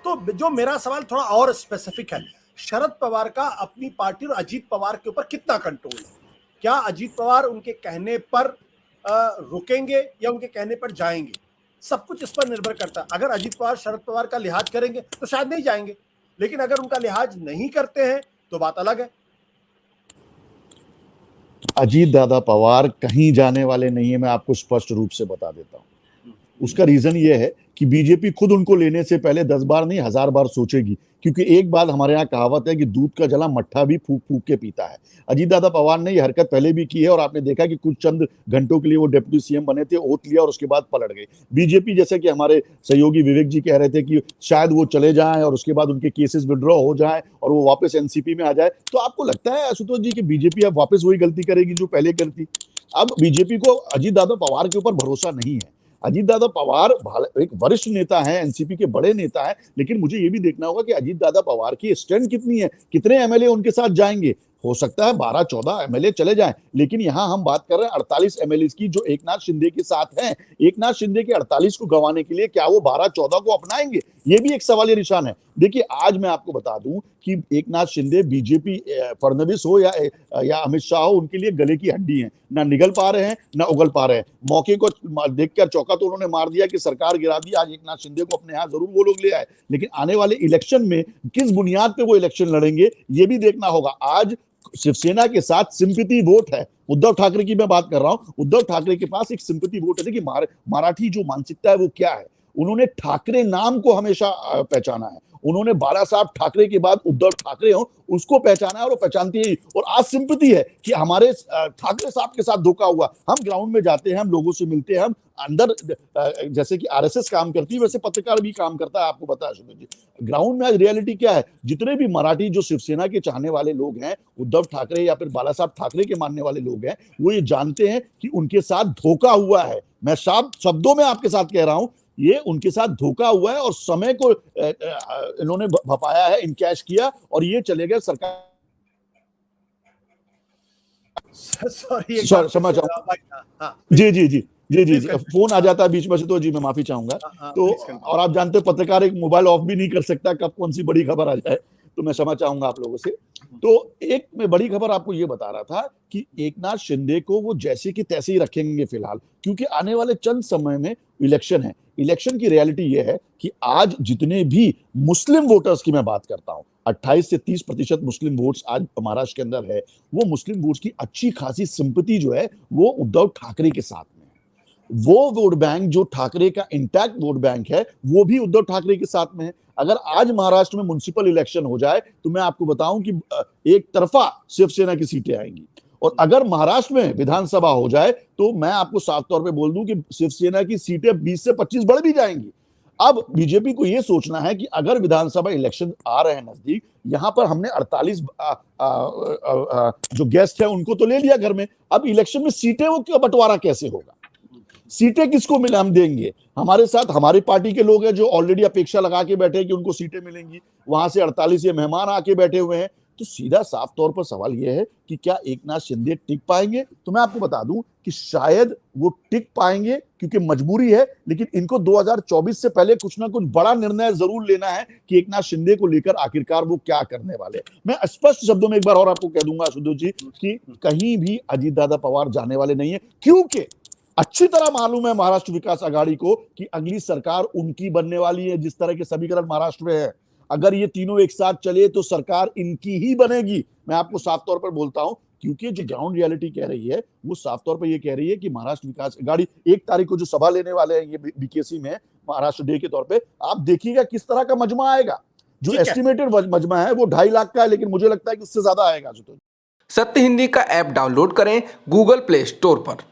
तो जो मेरा सवाल थोड़ा और स्पेसिफिक है, शरद पवार का अपनी पार्टी और अजीत पवार के ऊपर कितना कंट्रोल है? क्या अजीत पवार उनके कहने पर रुकेंगे या उनके कहने पर जाएंगे? सब कुछ इस पर निर्भर करता है। अगर अजीत पवार शरद पवार का लिहाज करेंगे तो शायद नहीं जाएंगे, लेकिन अगर उनका लिहाज नहीं करते हैं तो बात अलग है। अजीत दादा पवार कहीं जाने वाले नहीं है, मैं आपको स्पष्ट रूप से बता देता हूं। उसका रीजन यह है कि बीजेपी खुद उनको लेने से पहले 10 बार नहीं 1000 बार सोचेगी, क्योंकि एक बात हमारे यहाँ कहावत है कि दूध का जला मट्ठा भी फूक फूक के पीता है। अजीत दादा पवार ने यह हरकत पहले भी की है और आपने देखा कि कुछ चंद घंटों के लिए वो डिप्टी सीएम बने थे, ओथ लिया और उसके बाद पलट गए। बीजेपी, जैसे कि हमारे सहयोगी विवेक जी कह रहे थे कि शायद वो चले जाएं और उसके बाद उनके केसेस विड्रॉ हो जाएं और वो वापस एनसीपी में आ जाए, तो आपको लगता है आशुतोष जी कि बीजेपी अब वापस वही गलती करेगी जो पहले करती? अब बीजेपी को अजीत दादा पवार के ऊपर भरोसा नहीं है। अजीत दादा पवार एक वरिष्ठ नेता है, एनसीपी के बड़े नेता है, लेकिन मुझे ये भी देखना होगा कि अजीत दादा पवार की स्ट्रेंथ कितनी है, कितने एमएलए उनके साथ जाएंगे। हो सकता है 12-14 एमएलए चले जाएं, लेकिन यहां हम बात कर रहे हैं 48 एमएलए की जो एकनाथ शिंदे के साथ हैं। एकनाथ शिंदे के 48 को गंवाने के लिए क्या वो 12-14 को अपनाएंगे? ये भी एक सवालिया निशान है। देखिए, आज मैं आपको बता दूं कि एकनाथ शिंदे बीजेपी, फडणवीस हो या अमित शाह हो, उनके लिए गले की हड्डी है। ना निगल पा रहे हैं, ना उगल पा रहे हैं। मौके को देखकर चौका तो उन्होंने मार दिया कि सरकार गिरा दी। आज एकनाथ शिंदे को अपने यहां जरूर वो लोग ले आए, लेकिन आने वाले इलेक्शन में किस बुनियाद पे वो इलेक्शन लड़ेंगे ये भी देखना होगा। आज शिवसेना के साथ सिंपैथी वोट है। उद्धव ठाकरे की मैं बात कर रहा हूं। उद्धव ठाकरे के पास एक सिंपैथी वोट है कि मराठी जो मानसिकता है वो क्या है। उन्होंने ठाकरे नाम को हमेशा पहचाना है। उन्होंने बाला साहब ठाकरे के बाद उद्धव ठाकरे हो उसको पहचाना है और वो पहचानती है। और आज सिंपैथी है कि हमारे ठाकरे साहब के साथ धोखा हुआ। हम ग्राउंड में जाते हैं, हम लोगों से मिलते हैं, हम अंदर, जैसे कि आरएसएस काम करती है वैसे पत्रकार भी काम करता है। आपको पता है सुनील जी, ग्राउंड में आज रियलिटी क्या है? जितने भी मराठी जो शिवसेना के चाहने वाले लोग हैं, उद्धव ठाकरे या फिर बाला साहब ठाकरे के मानने वाले लोग हैं, वो ये जानते हैं कि उनके साथ धोखा हुआ है। मैं शब्दों में आपके साथ कह रहा हूं, ये उनके साथ धोखा हुआ है और समय को इन्होंने भपाया है, इनकैश किया और ये चले गए सरकार। समझ जी जी जी जी जी फोन आ जाता है बीच में से, तो जी मैं माफी चाहूंगा। तो और आप जानते हैं पत्रकार एक मोबाइल ऑफ भी नहीं कर सकता, कब कौन सी बड़ी खबर आ जाए, तो मैं क्षमा चाहूंगा आप लोगों से। तो एक मैं बड़ी खबर आपको ये बता रहा था कि एकनाथ शिंदे को वो जैसे कि तैसे ही रखेंगे फिलहाल, क्योंकि आने वाले चंद समय में इलेक्शन है। इलेक्शन की रियलिटी ये है कि आज जितने भी मुस्लिम वोटर्स की मैं बात करता हूं, 28 से 30% मुस्लिम वोट्स आज महाराष्ट्र के अंदर है। वो मुस्लिम वोट्स की अच्छी खासी सिंपैथी जो है वो उद्धव ठाकरे के साथ में है। वो वोट बैंक जो ठाकरे का इंटैक्ट वोट बैंक है वो भी उद्धव ठाकरे के साथ में है। अगर आज महाराष्ट्र में म्युनिसिपल इलेक्शन हो जाए तो मैं आपको बताऊं कि एक तरफा शिवसेना की सीटें आएंगी, और अगर महाराष्ट्र में विधानसभा हो जाए तो मैं आपको साफ तौर पे बोल दूं कि शिवसेना की सीटें 20 से 25 बढ़ भी जाएंगी। अब बीजेपी को यह सोचना है कि अगर विधानसभा इलेक्शन आ रहे हैं नजदीक, यहां पर हमने 48 जो गेस्ट है उनको तो ले लिया घर में, अब इलेक्शन में सीटें वो क्यों बंटवारा कैसे होगा? सीटें किसको मिले? हम देंगे। हमारे साथ हमारी पार्टी के लोग हैं जो ऑलरेडी अपेक्षा लगा के बैठे हैं कि उनको सीटें मिलेंगी, वहां से 48 ये मेहमान आके बैठे हुए हैं। तो सीधा साफ तौर पर सवाल यह है कि क्या एकनाथ शिंदे टिक पाएंगे? तो मैं आपको बता दूं कि शायद वो टिक पाएंगे क्योंकि मजबूरी है, लेकिन इनको 2024 से पहले कुछ ना कुछ बड़ा निर्णय जरूर लेना है कि एकनाथ शिंदे को लेकर आखिरकार वो क्या करने वाले। मैं स्पष्ट शब्दों में एक बार और आपको कह दूंगा सुधीर जी कि कहीं भी अजीत दादा पवार जाने वाले नहीं है, क्योंकि अच्छी तरह मालूम है महाराष्ट्र विकास आघाड़ी को कि अगली सरकार उनकी बनने वाली है। जिस तरह के समीकरण महाराष्ट्र में है, अगर ये तीनों एक साथ चले तो सरकार इनकी ही बनेगी। मैं आपको साफ तौर पर बोलता हूं, क्योंकि जो ग्राउंड रियलिटी कह रही है वो साफ तौर पर ये कह रही है कि महाराष्ट्र विकास आघाड़ी 1 तारीख को जो सभा लेने वाले हैं ये बीकेसी में महाराष्ट्र डे के तौर पे, आप देखिएगा किस तरह का मजमा आएगा। जो एस्टिमेटेड मजमा है वो 2.5 लाख का है, लेकिन मुझे लगता है कि उससे ज्यादा आएगा। सत्य हिंदी का ऐप डाउनलोड करें गूगल प्ले स्टोर पर।